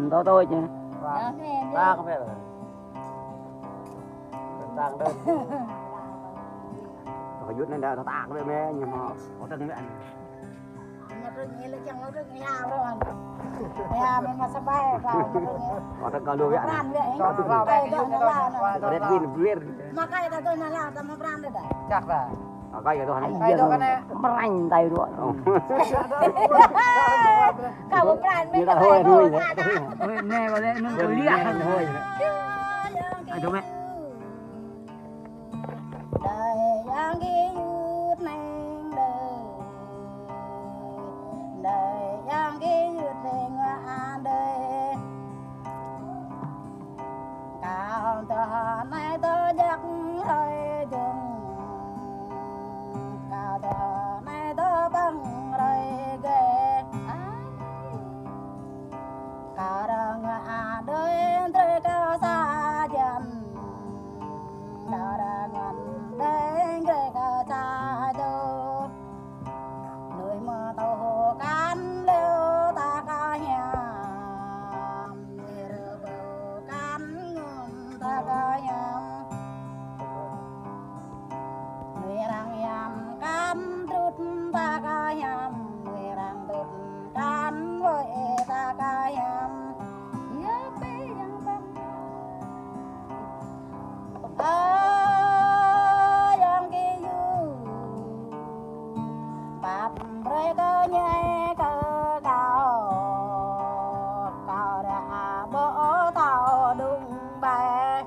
tôi chứ. Ta không phải là tang đơn. Phải rút lên đây nó tang với mẹ nhưng mà có từng vậy. Nhập rừng này là chẳng có rừng nào rồi. Nhà mình mà sắp bay vào rừng này. Có từng có luôn vậy. Có từng vào đây nó là Có đẹp pin biết. mà cái ta tôi là ta mà brand đấy. Chắc là Cái đó hắn cái đó cái này rành tay luôn. Cả một brand Như mình là thôi nuôi đấy. nghe vào đây nó Tôi đi ăn thôi. Anh chú mẹ. Đời giang ghi yút neng đời. Đời giang ghi yút neng đời. Cao tờ này tôi giấc hơi đường. Cao tờ này tôi bằng rồi ghê. Cao răng đời trời cao xa dần. Cao răng đời trời cao xa đâu. Nơi mơ tàu hồ can lêu ta ca nhà. Nửa bầu can ngùm ta ca nhà. Người đang yam can trút ta ca yam. Người đang trút can vội ta ca yam. Yang ki yu bap re cơ nhai cơ cao cao đã bố tao đung bài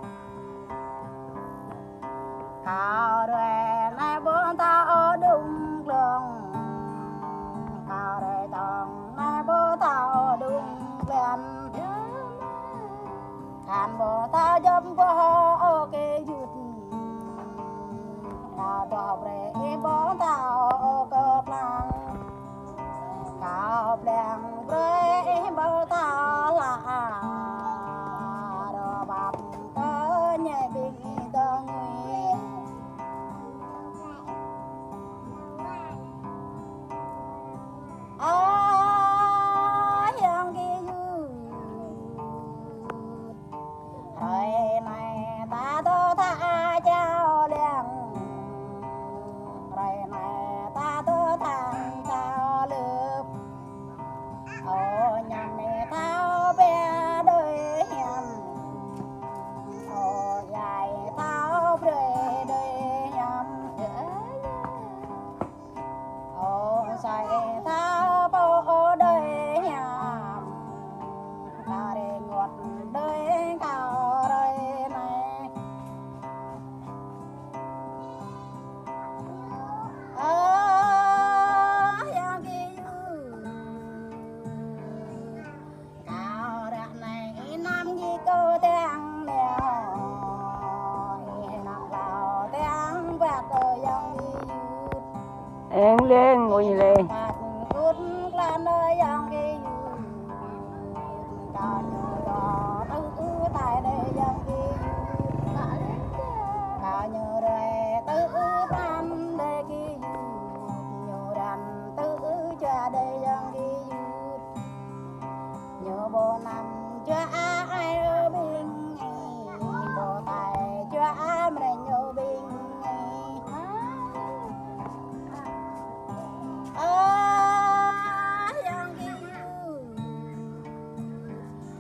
cao rồi nay bố tao đung lường cao rồi tòng nay bố tao đung lên kan bố tao dâm bố ok yut cao tao bre bố tao cơ plan cao plan bre bố tao là đồ bắp cơ nhảy bình tông yang ki yu rồi này ta tô tha chào liền rồi này ta tô thang chào lướp ô nhằm này tao bé đôi hiền ô dài tao bé đôi nhằm ô dài tao bố đôi nhằm ta để ngọt đôi cao rồi này yang ki yu cao đã này nam gì cô tiếng nèo nam cao tiếng quạt rồi yang ki yu Em lên ngồi như lên. bát cút lan ơi yang ki yu cao nhờ gió tư tại đây yang ki yu cao nhờ rồi tư ban đây ki yu nhờ đàn tư cho đây yang ki yu nhờ bố năm cho ai ở bên bố tài cho ai mà nhờ bên yang ki yu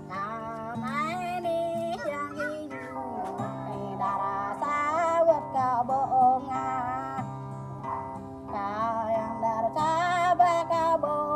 cao này đi yang ki yu đà sa vượt cao bộ nga cao yang đà sa ba cao bộ